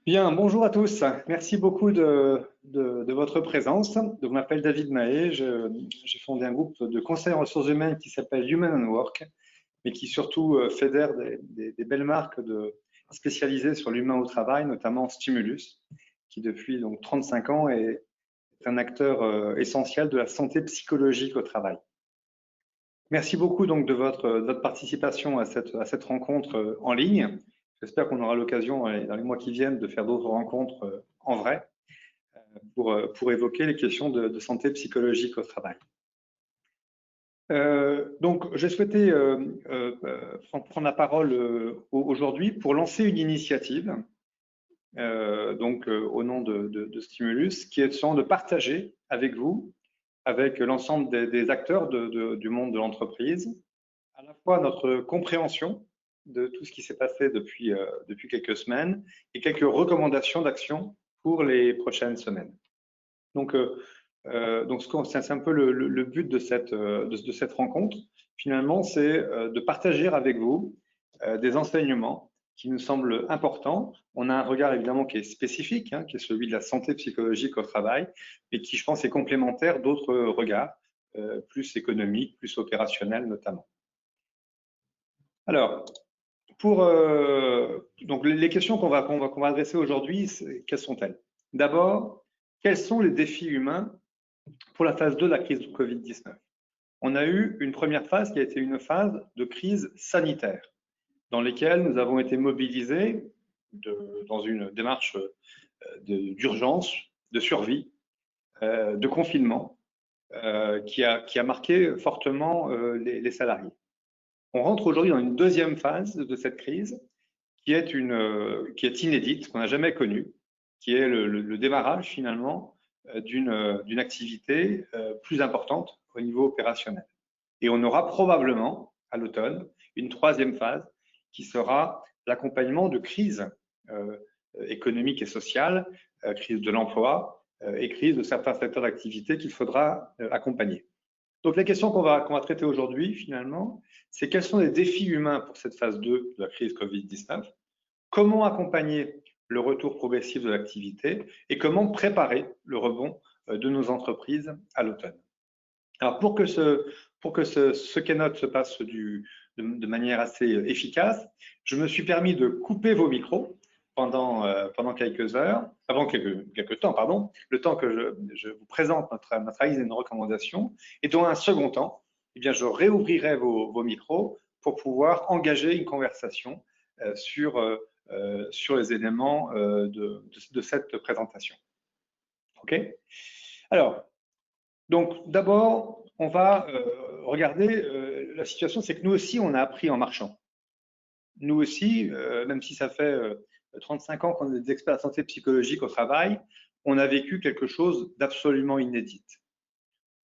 Bien, bonjour à tous. Merci beaucoup de votre présence. Donc, je m'appelle David Mahé. J'ai fondé un groupe de conseils en ressources humaines qui s'appelle Human and Work, mais qui surtout fédère des belles marques spécialisées sur l'humain au travail, notamment Stimulus, qui depuis donc 35 ans est un acteur essentiel de la santé psychologique au travail. Merci beaucoup donc de votre participation à cette rencontre en ligne. J'espère qu'on aura l'occasion dans les mois qui viennent de faire d'autres rencontres en vrai pour évoquer les questions de santé psychologique au travail. Donc, j'ai souhaité prendre la parole aujourd'hui pour lancer une initiative, au nom de Stimulus, qui est de partager avec vous, avec l'ensemble des acteurs du monde de l'entreprise, à la fois notre compréhension de tout ce qui s'est passé depuis quelques semaines et quelques recommandations d'action pour les prochaines semaines. Donc c'est un peu le but de cette rencontre. Finalement, c'est de partager avec vous des enseignements qui nous semblent importants. On a un regard évidemment qui est spécifique, qui est celui de la santé psychologique au travail, mais qui, je pense, est complémentaire d'autres regards, plus économiques, plus opérationnels notamment. Alors, donc les questions qu'on va adresser aujourd'hui, quelles sont-elles? D'abord, quels sont les défis humains pour la phase 2 de la crise du Covid-19? On a eu une première phase qui a été une phase de crise sanitaire, dans laquelle nous avons été mobilisés dans une démarche d'urgence, de survie, de confinement, qui a marqué fortement les salariés. On rentre aujourd'hui dans une deuxième phase de cette crise qui est inédite, qu'on n'a jamais connue, qui est le démarrage finalement d'une activité plus importante au niveau opérationnel. Et on aura probablement à l'automne une troisième phase qui sera l'accompagnement de crises économiques et sociales, crise de l'emploi et crise de certains secteurs d'activité qu'il faudra accompagner. Donc, la question qu'on va traiter aujourd'hui, finalement, c'est quels sont les défis humains pour cette phase 2 de la crise Covid-19, comment accompagner le retour progressif de l'activité et comment préparer le rebond de nos entreprises à l'automne. Alors, pour que ce keynote se passe de manière assez efficace, je me suis permis de couper vos micros pendant quelques heures, quelques temps, pardon, le temps que je vous présente notre analyse et nos recommandations, et dans un second temps, eh bien, je réouvrirai vos micros pour pouvoir engager une conversation sur les éléments de cette présentation. OK? Alors, donc d'abord, on va regarder la situation, c'est que nous aussi, on a appris en marchant. Nous aussi, même si ça fait 35 ans qu'on est des experts de santé psychologique au travail, on a vécu quelque chose d'absolument inédit.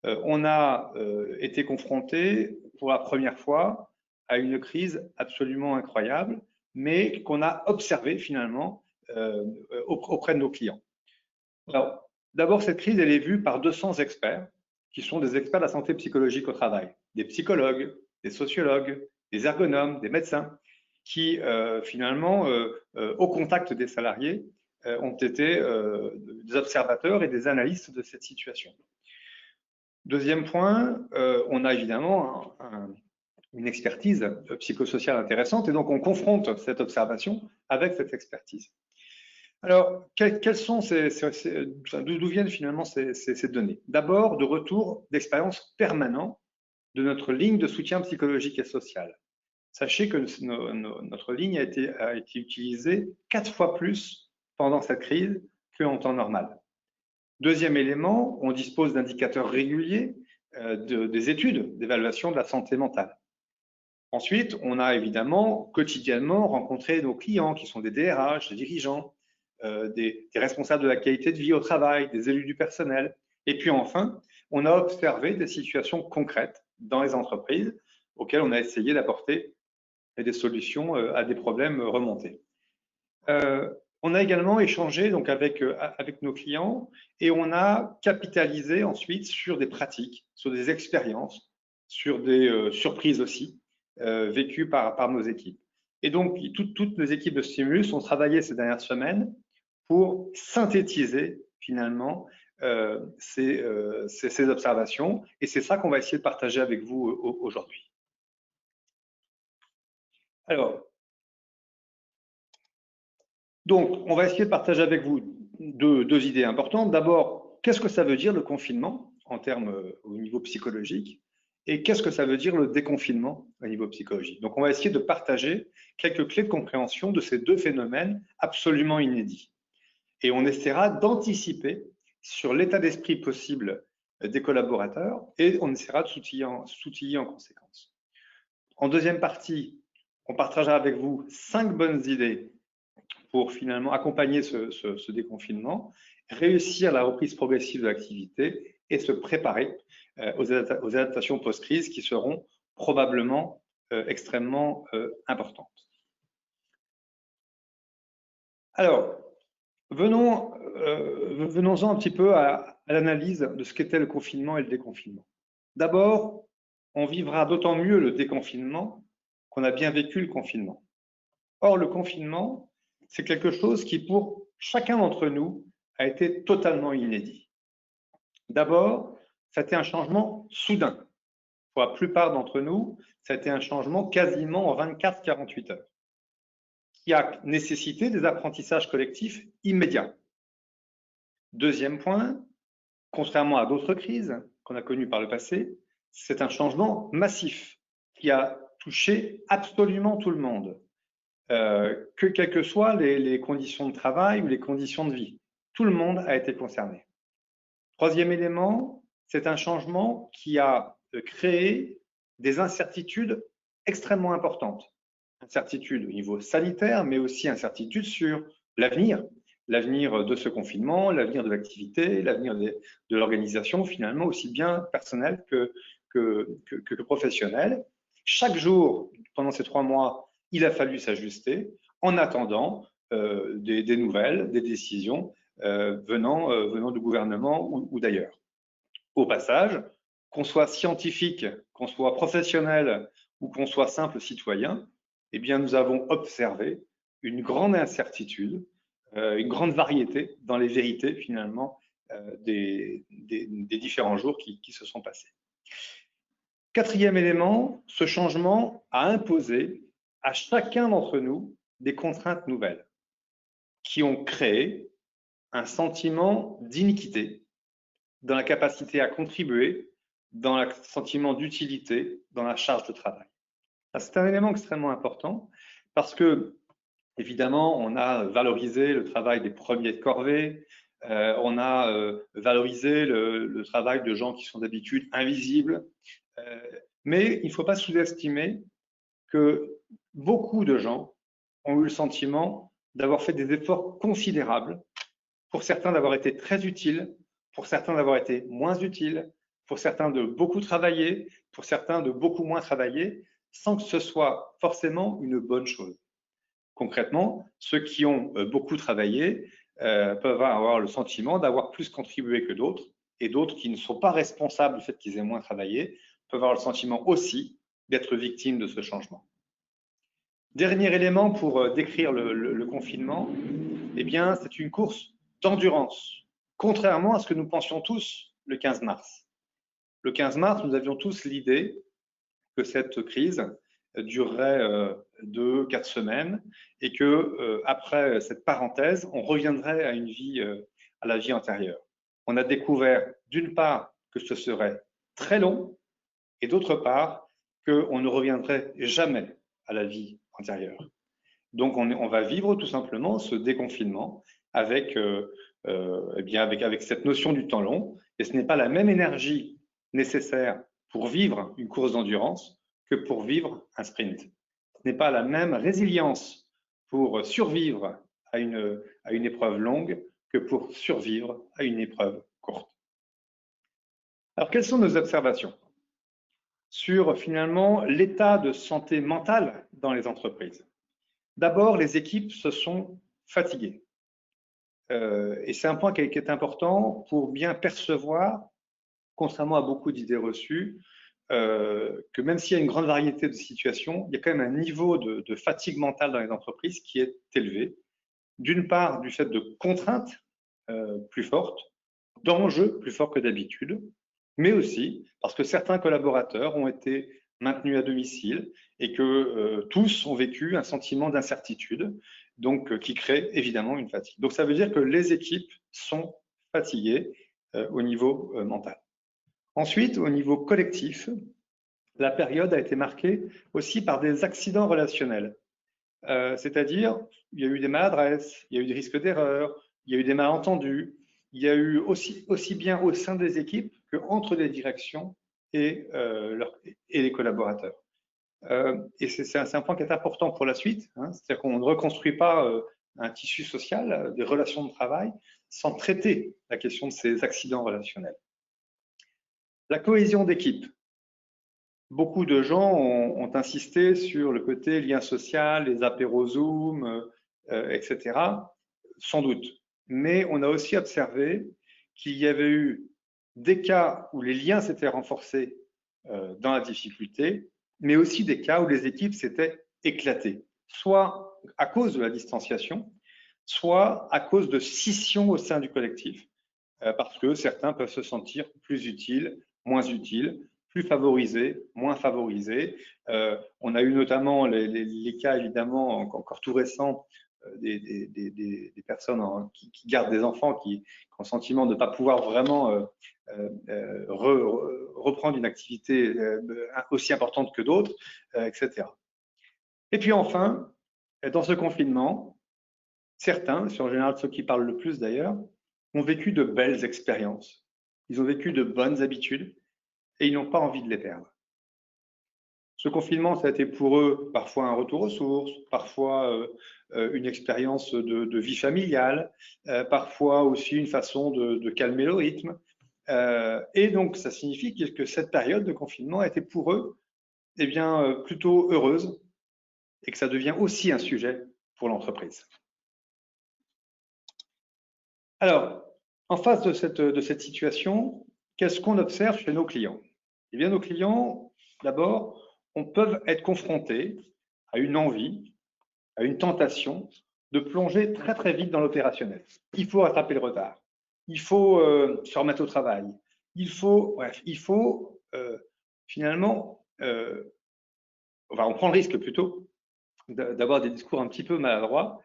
On a été confronté pour la première fois à une crise absolument incroyable, mais qu'on a observée finalement auprès de nos clients. Alors, d'abord, cette crise, elle est vue par 200 experts qui sont des experts de la santé psychologique au travail, des psychologues, des sociologues, des ergonomes, des médecins, qui finalement, au contact des salariés, ont été des observateurs et des analystes de cette situation. Deuxième point, on a évidemment une expertise psychosociale intéressante et donc on confronte cette observation avec cette expertise. Alors, d'où viennent finalement ces données? D'abord, de retour d'expérience permanent de notre ligne de soutien psychologique et social. Sachez que notre ligne a été utilisée 4 fois plus pendant cette crise qu'en temps normal. Deuxième élément, on dispose d'indicateurs réguliers des études d'évaluation de la santé mentale. Ensuite, on a évidemment quotidiennement rencontré nos clients qui sont des DRH, des dirigeants, des responsables de la qualité de vie au travail, des élus du personnel. Et puis enfin, on a observé des situations concrètes dans les entreprises auxquelles on a essayé d'apporter des solutions à des problèmes remontés. On a également échangé donc avec nos clients et on a capitalisé ensuite sur des pratiques, sur des expériences, sur des surprises aussi vécues par nos équipes. Et donc, toutes nos équipes de Stimulus ont travaillé ces dernières semaines pour synthétiser finalement ces observations, et c'est ça qu'on va essayer de partager avec vous aujourd'hui. Alors, donc, on va essayer de partager avec vous deux idées importantes. D'abord, qu'est-ce que ça veut dire le confinement en termes au niveau psychologique, et qu'est-ce que ça veut dire le déconfinement au niveau psychologique. Donc, on va essayer de partager quelques clés de compréhension de ces deux phénomènes absolument inédits. Et on essaiera d'anticiper sur l'état d'esprit possible des collaborateurs, et on essaiera de s'outiller en conséquence. En deuxième partie, on partagera avec vous 5 bonnes idées pour finalement accompagner ce déconfinement, réussir la reprise progressive de l'activité et se préparer aux adaptations post-crise qui seront probablement extrêmement importantes. Alors, venons-en un petit peu à l'analyse de ce qu'était le confinement et le déconfinement. D'abord, on vivra d'autant mieux le déconfinement qu'on a bien vécu le confinement. Or, le confinement, c'est quelque chose qui, pour chacun d'entre nous, a été totalement inédit. D'abord, ça a été un changement soudain. Pour la plupart d'entre nous, ça a été un changement quasiment en 24-48 heures, qui a nécessité des apprentissages collectifs immédiats. Deuxième point, contrairement à d'autres crises qu'on a connues par le passé, c'est un changement massif qui a touché absolument tout le monde. Quelles que soient les conditions de travail ou les conditions de vie. Tout le monde a été concerné. Troisième élément, c'est un changement qui a créé des incertitudes extrêmement importantes. Incertitudes au niveau sanitaire, mais aussi incertitudes sur l'avenir de ce confinement, l'avenir de l'activité, l'avenir de l'organisation, finalement, aussi bien personnelle que professionnelle. Chaque jour, pendant ces 3 mois, il a fallu s'ajuster en attendant des nouvelles, des décisions venant du gouvernement ou d'ailleurs. Au passage, qu'on soit scientifique, qu'on soit professionnel ou qu'on soit simple citoyen, eh bien, nous avons observé une grande incertitude, une grande variété dans les vérités finalement des différents jours qui se sont passés. Quatrième élément, ce changement a imposé à chacun d'entre nous des contraintes nouvelles qui ont créé un sentiment d'iniquité dans la capacité à contribuer, dans le sentiment d'utilité, dans la charge de travail. C'est un élément extrêmement important parce que, évidemment, on a valorisé le travail des premiers de corvée, on a valorisé le travail de gens qui sont d'habitude invisibles, mais il ne faut pas sous-estimer que beaucoup de gens ont eu le sentiment d'avoir fait des efforts considérables, pour certains d'avoir été très utiles, pour certains d'avoir été moins utiles, pour certains de beaucoup travailler, pour certains de beaucoup moins travailler, sans que ce soit forcément une bonne chose. Concrètement, ceux qui ont beaucoup travaillé peuvent avoir le sentiment d'avoir plus contribué que d'autres, et d'autres qui ne sont pas responsables du fait qu'ils aient moins travaillé peuvent avoir le sentiment aussi d'être victimes de ce changement. Dernier élément pour décrire le confinement, eh bien, c'est une course d'endurance, contrairement à ce que nous pensions tous le 15 mars. Le 15 mars, nous avions tous l'idée que cette crise durerait 2-4 semaines et que après cette parenthèse, on reviendrait à la vie antérieure. On a découvert d'une part que ce serait très long et d'autre part qu'on ne reviendrait jamais à la vie antérieure. Donc on va vivre tout simplement ce déconfinement avec cette notion du temps long, et ce n'est pas la même énergie nécessaire pour vivre une course d'endurance que pour vivre un sprint. Ce n'est pas la même résilience pour survivre à une épreuve longue que pour survivre à une épreuve courte. Alors, quelles sont nos observations sur finalement l'état de santé mentale dans les entreprises? D'abord, les équipes se sont fatiguées. Et c'est un point qui est important pour bien percevoir, contrairement à beaucoup d'idées reçues, que même s'il y a une grande variété de situations, il y a quand même un niveau de fatigue mentale dans les entreprises qui est élevé. d'une part du fait de contraintes plus fortes, d'enjeux plus forts que d'habitude, mais aussi parce que certains collaborateurs ont été maintenus à domicile et que tous ont vécu un sentiment d'incertitude, donc qui crée évidemment une fatigue. Donc ça veut dire que les équipes sont fatiguées au niveau mental. Ensuite, au niveau collectif, la période a été marquée aussi par des accidents relationnels. C'est-à-dire, il y a eu des maladresses, il y a eu des risques d'erreur, il y a eu des malentendus, il y a eu aussi bien au sein des équipes qu'entre les directions et les collaborateurs. Et c'est un point qui est important pour la suite, hein, c'est-à-dire qu'on ne reconstruit pas un tissu social, des relations de travail, sans traiter la question de ces accidents relationnels. La cohésion d'équipe. Beaucoup de gens ont insisté sur le côté lien social, les apéros Zoom, etc. Sans doute. Mais on a aussi observé qu'il y avait eu des cas où les liens s'étaient renforcés dans la difficulté, mais aussi des cas où les équipes s'étaient éclatées, soit à cause de la distanciation, soit à cause de scission au sein du collectif, parce que certains peuvent se sentir plus utiles, moins utiles, plus favorisés, moins favorisés. On a eu notamment les cas, évidemment, encore tout récents, des personnes qui gardent des enfants, qui ont le sentiment de ne pas pouvoir vraiment reprendre une activité aussi importante que d'autres, etc. Et puis enfin, dans ce confinement, certains, c'est en général ceux qui parlent le plus d'ailleurs, ont vécu de belles expériences. Ils ont vécu de bonnes habitudes et ils n'ont pas envie de les perdre. Ce confinement, ça a été pour eux parfois un retour aux sources, parfois une expérience de vie familiale, parfois aussi une façon de calmer le rythme. Et donc, ça signifie que cette période de confinement a été pour eux eh bien, plutôt heureuse et que ça devient aussi un sujet pour l'entreprise. Alors, en face de cette situation, qu'est-ce qu'on observe chez nos clients? Eh bien, nos clients, d'abord, peuvent être confrontés à une envie, à une tentation de plonger très très vite dans l'opérationnel. Il faut rattraper le retard. Il faut se remettre au travail. Il faut finalement, on prend le risque plutôt d'avoir des discours un petit peu maladroits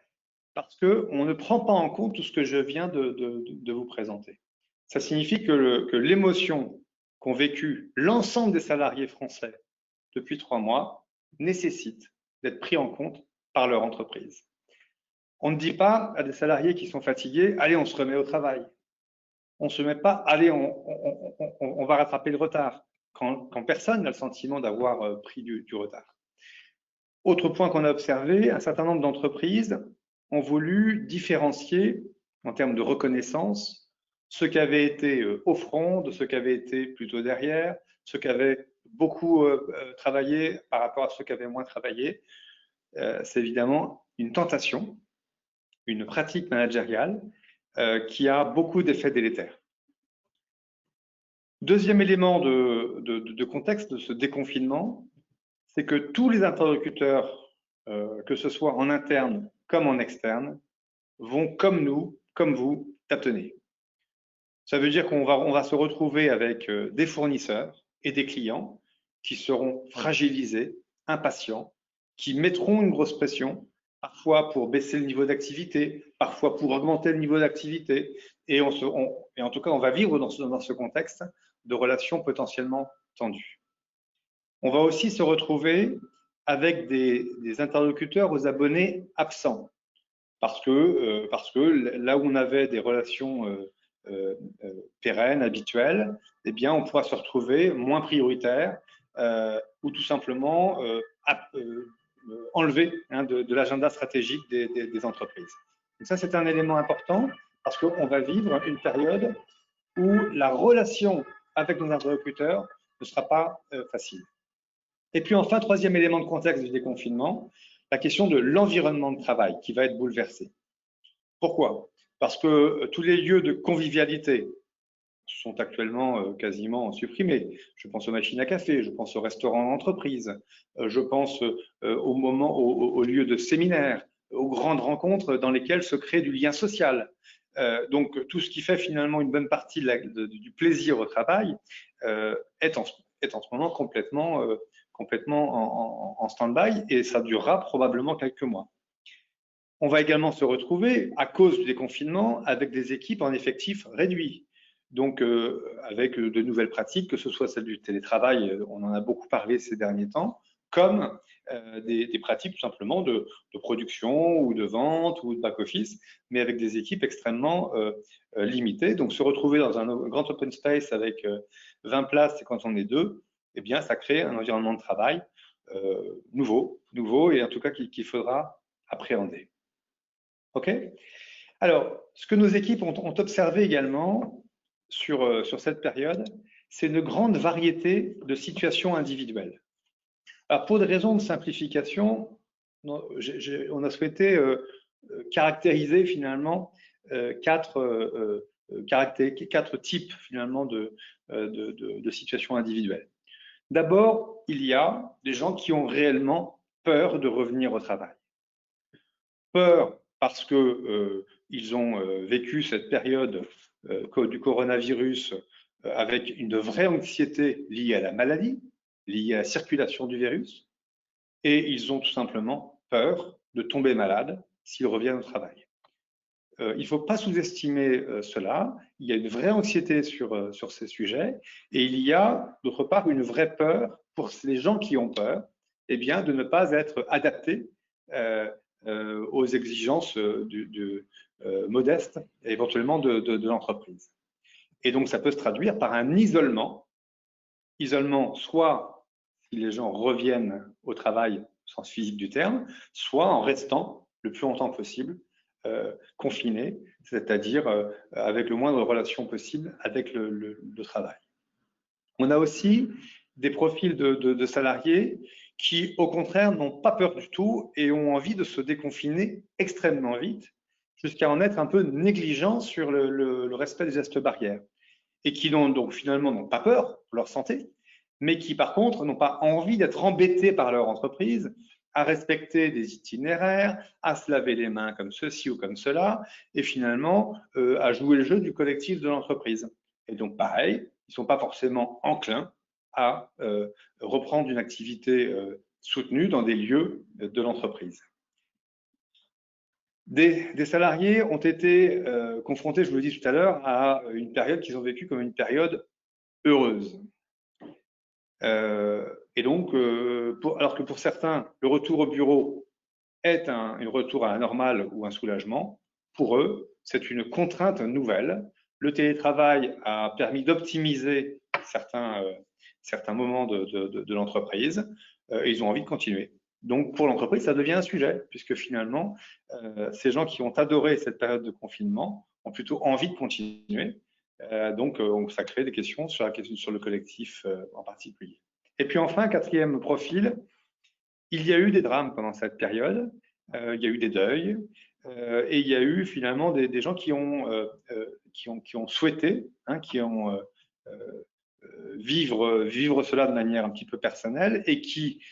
parce qu'on ne prend pas en compte tout ce que je viens de vous présenter. Ça signifie que l'émotion qu'ont vécu l'ensemble des salariés français depuis 3 mois nécessite d'être pris en compte par leur entreprise. On ne dit pas à des salariés qui sont fatigués, allez, on se remet au travail. On ne se met pas, allez, on va rattraper le retard, quand personne n'a le sentiment d'avoir pris du retard. Autre point qu'on a observé, un certain nombre d'entreprises ont voulu différencier en termes de reconnaissance ceux qui avaient été au front de ceux qui avaient été plutôt derrière, ceux qui avaient beaucoup travaillé par rapport à ceux qui avaient moins travaillé. C'est évidemment une tentation, une pratique managériale qui a beaucoup d'effets délétères. Deuxième élément de contexte de ce déconfinement, c'est que tous les interlocuteurs, que ce soit en interne comme en externe, vont comme nous, comme vous, tâtonner. Ça veut dire qu'on va se retrouver avec des fournisseurs et des clients qui seront fragilisés, impatients, qui mettront une grosse pression, parfois pour baisser le niveau d'activité, parfois pour augmenter le niveau d'activité. Et en tout cas, on va vivre dans ce contexte de relations potentiellement tendues. On va aussi se retrouver avec des interlocuteurs aux abonnés absents. Parce que là où on avait des relations pérennes, habituelles, eh bien, on pourra se retrouver moins prioritaire ou tout simplement enlevé de l'agenda stratégique des entreprises. Donc ça, c'est un élément important parce qu'on va vivre une période où la relation avec nos interlocuteurs ne sera pas facile. Et puis enfin, troisième élément de contexte du déconfinement, la question de l'environnement de travail qui va être bouleversé. Pourquoi? Parce que tous les lieux de convivialité sont actuellement quasiment supprimés. Je pense aux machines à café, je pense aux restaurants d'entreprise, je pense aux lieux de séminaires, aux grandes rencontres dans lesquelles se crée du lien social. Donc tout ce qui fait finalement une bonne partie du plaisir au travail est en ce moment complètement en stand-by et ça durera probablement quelques mois. On va également se retrouver, à cause du déconfinement, avec des équipes en effectif réduit. Donc, avec de nouvelles pratiques, que ce soit celle du télétravail, on en a beaucoup parlé ces derniers temps, comme des pratiques tout simplement de production ou de vente ou de back-office, mais avec des équipes extrêmement limitées. Donc, se retrouver dans un grand open space avec 20 places et quand on est deux, eh bien, ça crée un environnement de travail nouveau et en tout cas qu'il faudra appréhender. OK? Alors, ce que nos équipes ont observé également sur cette période, c'est une grande variété de situations individuelles. Alors, pour des raisons de simplification, on a souhaité caractériser finalement quatre types finalement de situations individuelles. D'abord, il y a des gens qui ont réellement peur de revenir au travail. Peur parce qu'ils ont vécu cette période du coronavirus avec une vraie anxiété liée à la maladie, liée à la circulation du virus, et ils ont tout simplement peur de tomber malade s'ils reviennent au travail. Il ne faut pas sous-estimer cela. Il y a une vraie anxiété sur ces sujets et il y a d'autre part une vraie peur pour les gens qui ont peur, eh bien, de ne pas être adaptés aux exigences modestes et éventuellement de l'entreprise. Et donc, ça peut se traduire par un isolement soit si les gens reviennent au travail au sens physique du terme, soit en restant le plus longtemps possible confinés, c'est-à-dire avec le moindre relation possible avec le travail. On a aussi des profils de salariés qui, au contraire, n'ont pas peur du tout et ont envie de se déconfiner extrêmement vite, jusqu'à en être un peu négligents sur le respect des gestes barrières, et qui donc finalement n'ont pas peur pour leur santé, mais qui par contre n'ont pas envie d'être embêtés par leur entreprise à respecter des itinéraires, à se laver les mains comme ceci ou comme cela, et finalement à jouer le jeu du collectif de l'entreprise. Et donc pareil, ils ne sont pas forcément enclins à reprendre une activité soutenue dans des lieux de l'entreprise. Des salariés ont été confrontés, je vous le dis tout à l'heure, à une période qu'ils ont vécue comme une période heureuse. Et donc, alors que pour certains, le retour au bureau est un retour à la normale ou un soulagement, pour eux, c'est une contrainte nouvelle. Le télétravail a permis d'optimiser certains moments de l'entreprise et ils ont envie de continuer. Donc, pour l'entreprise, ça devient un sujet, puisque finalement, ces gens qui ont adoré cette période de confinement ont plutôt envie de continuer. Donc, ça crée des questions sur le collectif en particulier. Et puis enfin, quatrième profil, il y a eu des drames pendant cette période, il y a eu des deuils, et il y a eu finalement des gens qui ont souhaité, qui ont vivre cela de manière un petit peu personnelle et qui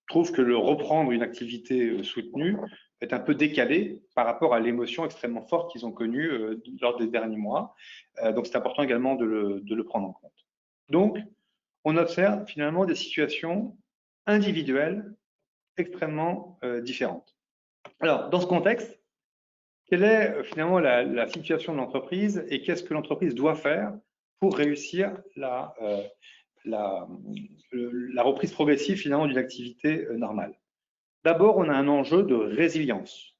trouvent que le reprendre une activité soutenue est un peu décalé par rapport à l'émotion extrêmement forte qu'ils ont connue lors des derniers mois. Donc, c'est important également de le prendre en compte. Donc, on observe finalement des situations individuelles extrêmement différentes. Alors, dans ce contexte, quelle est finalement la situation de l'entreprise et qu'est-ce que l'entreprise doit faire pour réussir la reprise progressive finalement d'une activité normale? D'abord, on a un enjeu de résilience.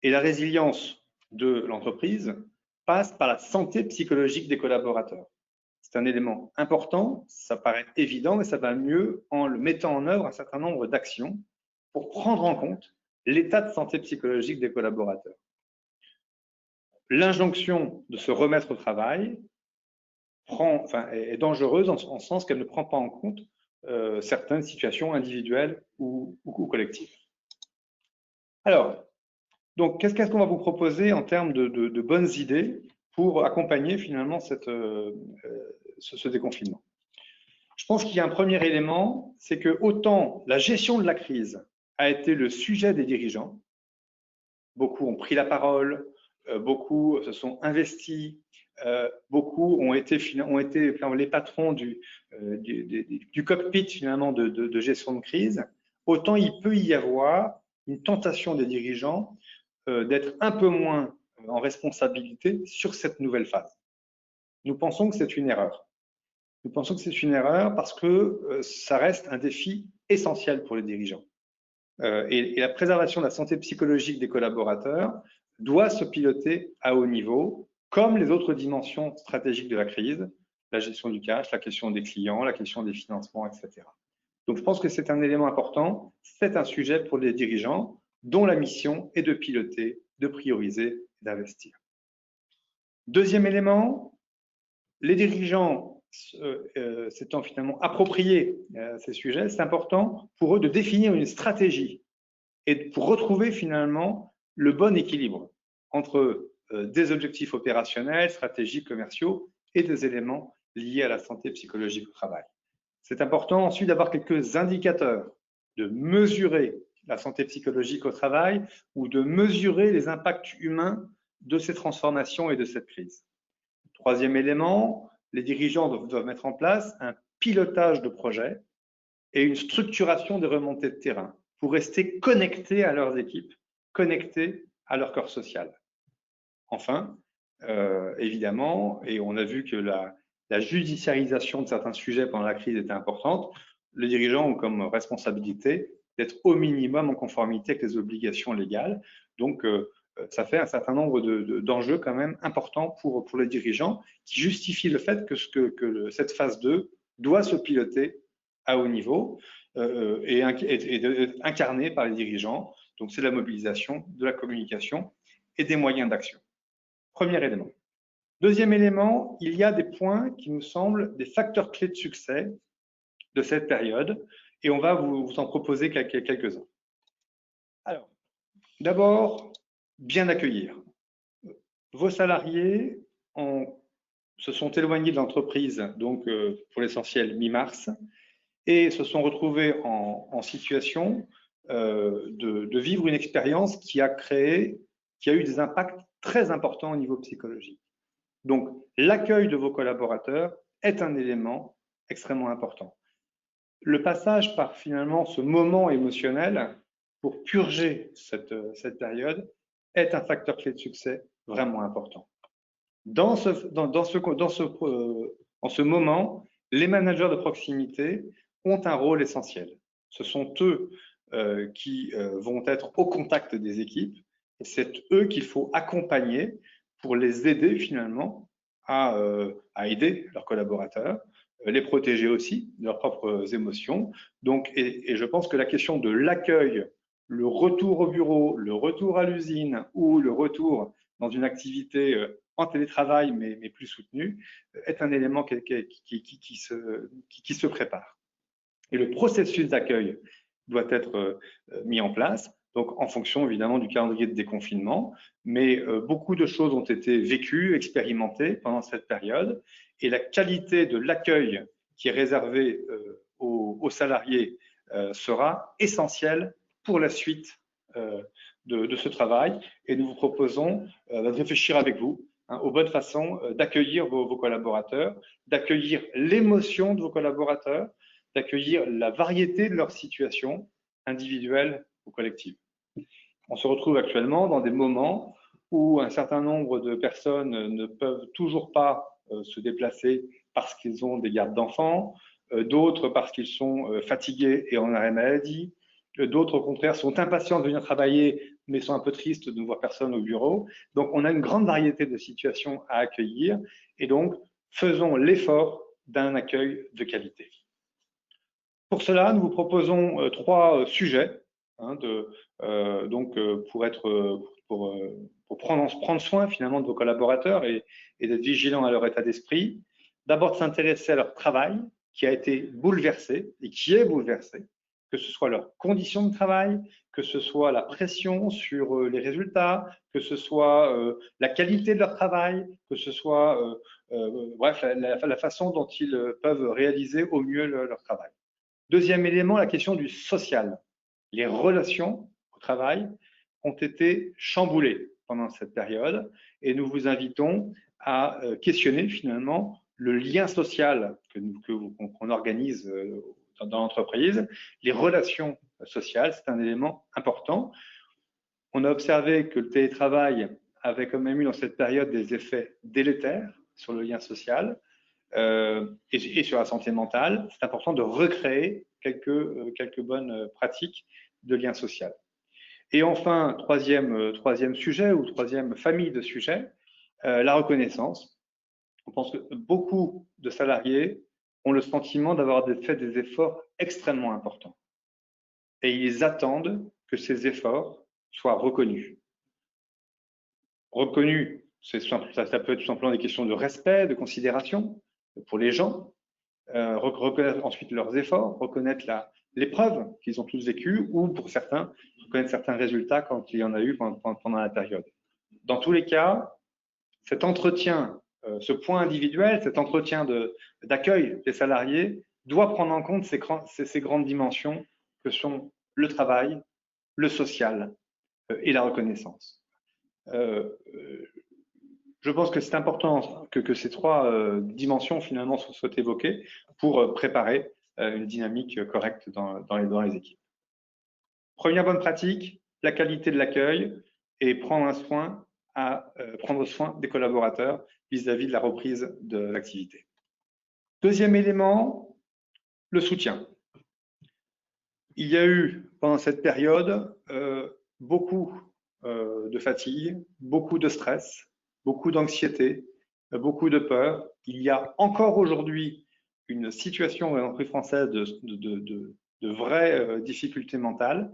Et la résilience de l'entreprise passe par la santé psychologique des collaborateurs. C'est un élément important, ça paraît évident, mais ça va mieux en le mettant en œuvre un certain nombre d'actions pour prendre en compte l'état de santé psychologique des collaborateurs. L'injonction de se remettre au travail est dangereuse en ce sens qu'elle ne prend pas en compte certaines situations individuelles ou collectives. Alors, donc, qu'est-ce qu'on va vous proposer en termes de bonnes idées pour accompagner finalement ce déconfinement? Je pense qu'il y a un premier élément, c'est que autant la gestion de la crise a été le sujet des dirigeants. Beaucoup ont pris la parole, beaucoup se sont investis, beaucoup ont été les patrons du cockpit finalement de gestion de crise. Autant il peut y avoir une tentation des dirigeants d'être un peu moins en responsabilité sur cette nouvelle phase. Nous pensons que c'est une erreur. Nous pensons que c'est une erreur parce que ça reste un défi essentiel pour les dirigeants. Et la préservation de la santé psychologique des collaborateurs doit se piloter à haut niveau, comme les autres dimensions stratégiques de la crise, la gestion du cash, la question des clients, la question des financements, etc. Donc, je pense que c'est un élément important. C'est un sujet pour les dirigeants dont la mission est de piloter, de prioriser et d'investir. Deuxième élément, les dirigeants s'étant finalement appropriés ces sujets, c'est important pour eux de définir une stratégie et pour retrouver finalement le bon équilibre entre des objectifs opérationnels, stratégiques, commerciaux et des éléments liés à la santé psychologique au travail. C'est important ensuite d'avoir quelques indicateurs, de mesurer la santé psychologique au travail ou de mesurer les impacts humains de ces transformations et de cette crise. Troisième élément, les dirigeants doivent mettre en place un pilotage de projet et une structuration des remontées de terrain pour rester connectés à leurs équipes, connectés à leur corps social. Enfin, évidemment, et on a vu que la judiciarisation de certains sujets pendant la crise était importante, les dirigeants ont comme responsabilité d'être au minimum en conformité avec les obligations légales. Donc, ça fait un certain nombre d'enjeux quand même importants pour les dirigeants qui justifient le fait que cette phase 2 doit se piloter à haut niveau et incarnée par les dirigeants. Donc, c'est la mobilisation, de la communication et des moyens d'action. Premier élément. Deuxième élément, il y a des points qui nous semblent des facteurs clés de succès de cette période et on va vous en proposer quelques-uns. Alors, d'abord, bien accueillir. Vos salariés se sont éloignés de l'entreprise, donc pour l'essentiel mi-mars, et se sont retrouvés en situation de vivre une expérience qui a eu des impacts très importants au niveau psychologique. Donc, l'accueil de vos collaborateurs est un élément extrêmement important. Le passage par finalement ce moment émotionnel pour purger cette période est un facteur clé de succès vraiment important. En ce moment, les managers de proximité ont un rôle essentiel. Ce sont eux qui vont être au contact des équipes et c'est eux qu'il faut accompagner pour les aider finalement à aider leurs collaborateurs, les protéger aussi de leurs propres émotions. Donc, et je pense que la question de l'accueil, le retour au bureau, le retour à l'usine ou le retour dans une activité en télétravail mais plus soutenue est un élément qui se prépare. Et le processus d'accueil doit être mis en place, donc en fonction évidemment du calendrier de déconfinement, mais beaucoup de choses ont été vécues, expérimentées pendant cette période, et la qualité de l'accueil qui est réservé aux salariés sera essentielle pour la suite de ce travail, et nous vous proposons de réfléchir avec vous aux bonnes façons d'accueillir vos collaborateurs, d'accueillir l'émotion de vos collaborateurs, d'accueillir la variété de leurs situations individuelles ou collectives. On se retrouve actuellement dans des moments où un certain nombre de personnes ne peuvent toujours pas se déplacer parce qu'ils ont des gardes d'enfants, d'autres parce qu'ils sont fatigués et en arrêt maladie, d'autres au contraire sont impatients de venir travailler mais sont un peu tristes de ne voir personne au bureau. Donc on a une grande variété de situations à accueillir et donc faisons l'effort d'un accueil de qualité. Pour cela, nous vous proposons 3 sujets pour prendre soin finalement de vos collaborateurs et d'être vigilants à leur état d'esprit. D'abord de s'intéresser à leur travail qui a été bouleversé et qui est bouleversé, que ce soit leurs conditions de travail, que ce soit la pression sur les résultats, que ce soit la qualité de leur travail, que ce soit bref, la façon dont ils peuvent réaliser au mieux leur travail. Deuxième élément, la question du social. Les relations au travail ont été chamboulées pendant cette période et nous vous invitons à questionner finalement le lien social qu'on organise dans l'entreprise. Les relations sociales, c'est un élément important. On a observé que le télétravail avait quand même eu dans cette période des effets délétères sur le lien social et sur la santé mentale. C'est important de recréer quelques bonnes pratiques de lien social. Et enfin, troisième sujet ou troisième famille de sujets, la reconnaissance. On pense que beaucoup de salariés ont le sentiment d'avoir fait des efforts extrêmement importants. Et ils attendent que ces efforts soient reconnus. Reconnus, ça peut être tout simplement des questions de respect, de considération pour les gens, reconnaître ensuite leurs efforts, reconnaître l'épreuve qu'ils ont tous vécue, ou pour certains, reconnaître certains résultats quand il y en a eu pendant la période. Dans tous les cas, cet entretien, ce point individuel, cet entretien d'accueil des salariés doit prendre en compte ces grandes dimensions que sont le travail, le social et la reconnaissance. Je pense que c'est important que ces trois dimensions finalement soient évoquées pour préparer une dynamique correcte dans les équipes. Première bonne pratique, la qualité de l'accueil et prendre soin des collaborateurs vis-à-vis de la reprise de l'activité. Deuxième élément, le soutien. Il y a eu pendant cette période beaucoup de fatigue, beaucoup de stress, beaucoup d'anxiété, beaucoup de peur. Il y a encore aujourd'hui une situation dans l'entreprise française de vraies difficultés mentales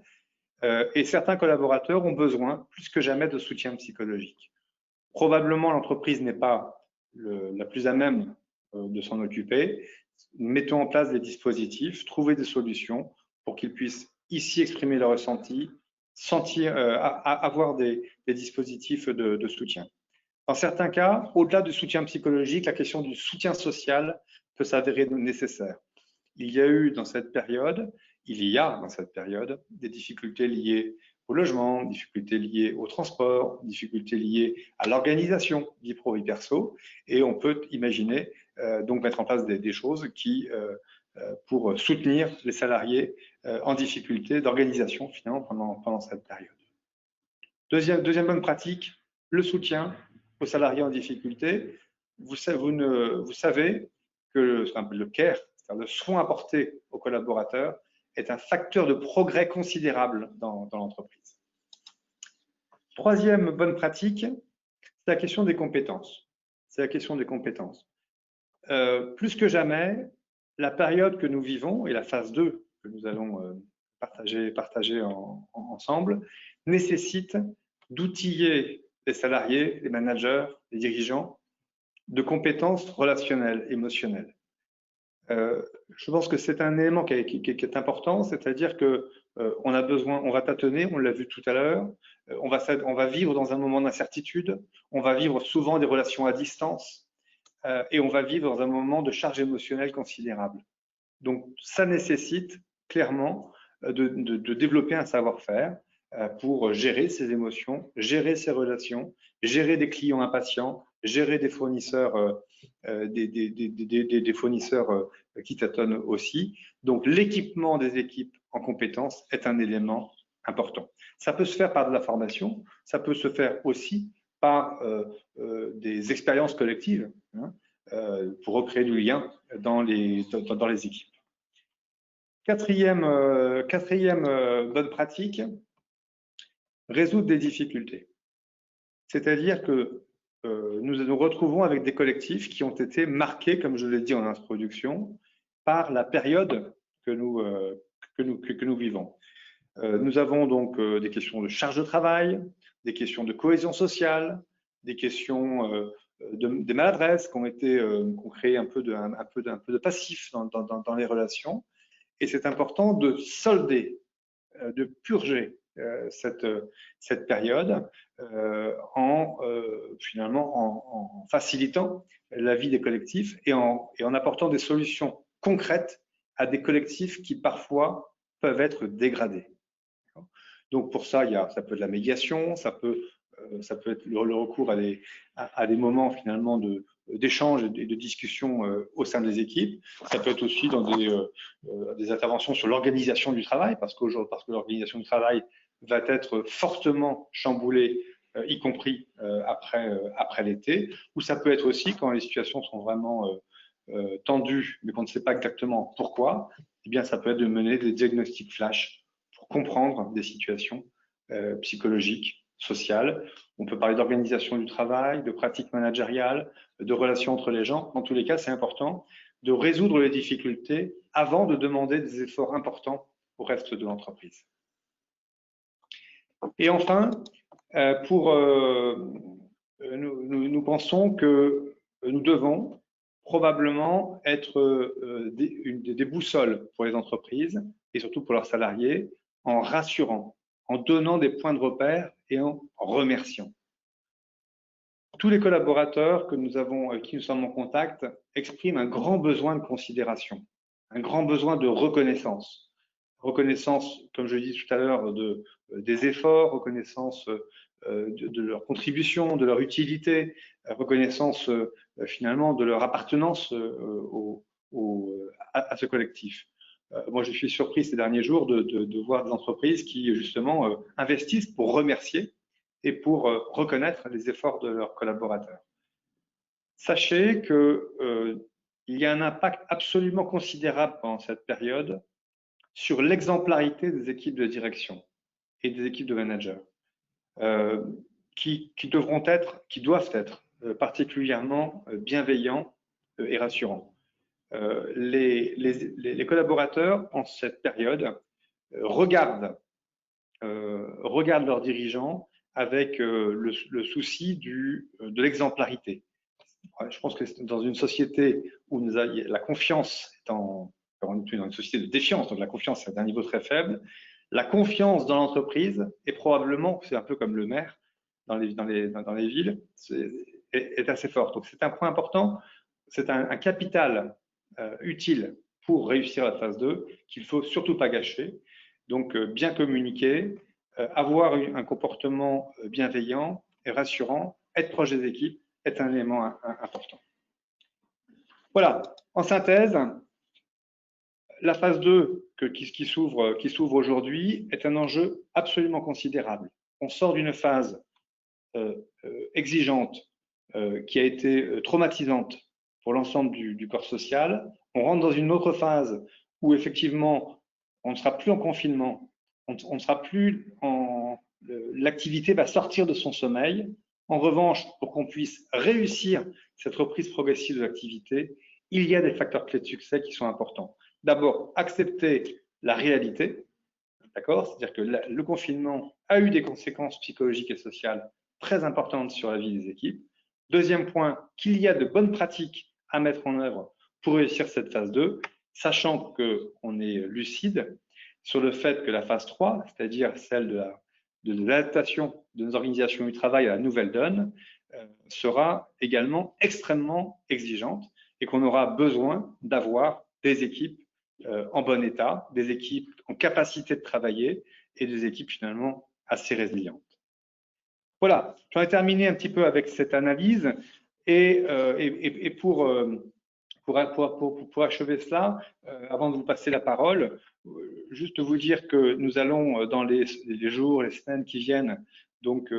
et certains collaborateurs ont besoin plus que jamais de soutien psychologique. Probablement l'entreprise n'est pas la plus à même de s'en occuper. Mettons en place des dispositifs, trouver des solutions pour qu'ils puissent ici exprimer leurs ressentis, avoir des dispositifs de soutien. Dans certains cas, au-delà du soutien psychologique, la question du soutien social peut s'avérer nécessaire. Il y a dans cette période des difficultés liées au logement, difficultés liées au transport, difficultés liées à l'organisation vie pro, vie perso, et on peut imaginer donc mettre en place des choses pour soutenir les salariés en difficulté d'organisation finalement pendant cette période. Deuxième bonne pratique, le soutien aux salariés en difficulté. Vous savez que le care, c'est-à-dire le soin apporté aux collaborateurs, est un facteur de progrès considérable dans l'entreprise. Troisième bonne pratique, c'est la question des compétences. Plus que jamais, la période que nous vivons et la phase 2 que nous allons partager ensemble nécessite d'outiller les salariés, les managers, les dirigeants de compétences relationnelles, émotionnelles. Je pense que c'est un élément qui est important, c'est-à-dire que on va tâtonner, on l'a vu tout à l'heure, on va vivre dans un moment d'incertitude, on va vivre souvent des relations à distance et on va vivre dans un moment de charge émotionnelle considérable. Donc, ça nécessite clairement de développer un savoir-faire pour gérer ses émotions, gérer ses relations, gérer des clients impatients, gérer des fournisseurs, des fournisseurs qui tâtonnent aussi. Donc, l'équipement des équipes en compétences est un élément important. Ça peut se faire par de la formation, ça peut se faire aussi par des expériences collectives pour recréer du lien dans les équipes. Quatrième bonne pratique, résoudre des difficultés. C'est-à-dire que nous nous retrouvons avec des collectifs qui ont été marqués, comme je l'ai dit en introduction, par la période que nous vivons. Nous avons donc des questions de charge de travail, des questions de cohésion sociale, des questions des maladresses qui ont créé un peu de passif dans les relations. Et c'est important de solder, de purger cette période finalement en facilitant la vie des collectifs et en apportant des solutions concrètes à des collectifs qui parfois peuvent être dégradés. Donc pour ça, ça peut être la médiation, ça peut être le recours à des moments finalement d'échange et de discussion au sein des équipes. Ça peut être aussi dans des interventions sur l'organisation du travail, parce que l'organisation du travail va être fortement chamboulée, y compris après l'été. Ou ça peut être aussi quand les situations sont vraiment tendues, mais qu'on ne sait pas exactement pourquoi. Eh bien, ça peut être de mener des diagnostics flash pour comprendre des situations psychologiques, sociales. On peut parler d'organisation du travail, de pratiques managériales, de relations entre les gens. Dans tous les cas, c'est important de résoudre les difficultés avant de demander des efforts importants au reste de l'entreprise. Et enfin, nous pensons que nous devons probablement être des boussoles pour les entreprises et surtout pour leurs salariés, en rassurant, en donnant des points de repère et en remerciant. Tous les collaborateurs avec qui nous sommes en contact expriment un grand besoin de considération, un grand besoin de reconnaissance. Reconnaissance, comme je l'ai dit tout à l'heure, des efforts, reconnaissance de leur contribution, de leur utilité, reconnaissance finalement de leur appartenance à ce collectif. Moi, je suis surpris ces derniers jours de voir des entreprises qui, justement, investissent pour remercier et pour reconnaître les efforts de leurs collaborateurs. Sachez qu'il y a un impact absolument considérable pendant cette période sur l'exemplarité des équipes de direction et des équipes de managers, qui doivent être particulièrement bienveillants et rassurants. Les collaborateurs, en cette période, regardent leurs dirigeants avec le souci de l'exemplarité. Je pense que dans une société où la confiance est dans une société de défiance, donc la confiance est à un niveau très faible, la confiance dans l'entreprise est probablement, c'est un peu comme le maire dans les villes, est assez forte. Donc c'est un point important, c'est un capital utile pour réussir la phase 2 qu'il ne faut surtout pas gâcher. Donc bien communiquer, avoir un comportement bienveillant et rassurant, être proche des équipes est un élément important. Voilà, en synthèse, la phase 2 qui s'ouvre aujourd'hui est un enjeu absolument considérable. On sort d'une phase exigeante qui a été traumatisante pour l'ensemble du corps social. On rentre dans une autre phase où effectivement on ne sera plus en confinement, on ne sera plus l'activité va sortir de son sommeil. En revanche, pour qu'on puisse réussir cette reprise progressive de l'activité, il y a des facteurs clés de succès qui sont importants. D'abord, accepter la réalité, d'accord ? C'est-à-dire que le confinement a eu des conséquences psychologiques et sociales très importantes sur la vie des équipes. Deuxième point, qu'il y a de bonnes pratiques à mettre en œuvre pour réussir cette phase 2, sachant qu'on est lucide sur le fait que la phase 3, c'est-à-dire celle de l'adaptation de nos organisations du travail à la nouvelle donne, sera également extrêmement exigeante et qu'on aura besoin d'avoir des équipes en bon état, des équipes en capacité de travailler et des équipes finalement assez résilientes. Voilà, j'en ai terminé un petit peu avec cette analyse et pour achever cela, avant de vous passer la parole, juste vous dire que nous allons dans les jours, les semaines qui viennent, donc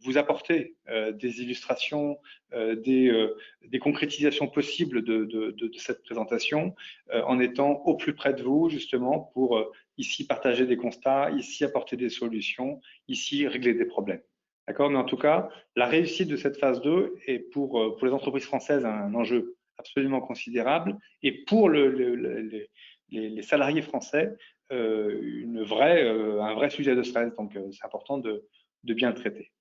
vous apporter des illustrations, des concrétisations possibles de cette présentation, en étant au plus près de vous, justement, pour ici partager des constats, ici apporter des solutions, ici régler des problèmes. D'accord ? Mais en tout cas, la réussite de cette phase 2 est pour les entreprises françaises un enjeu absolument considérable et pour les salariés français, un vrai sujet de stress. Donc, c'est important de bien le traiter.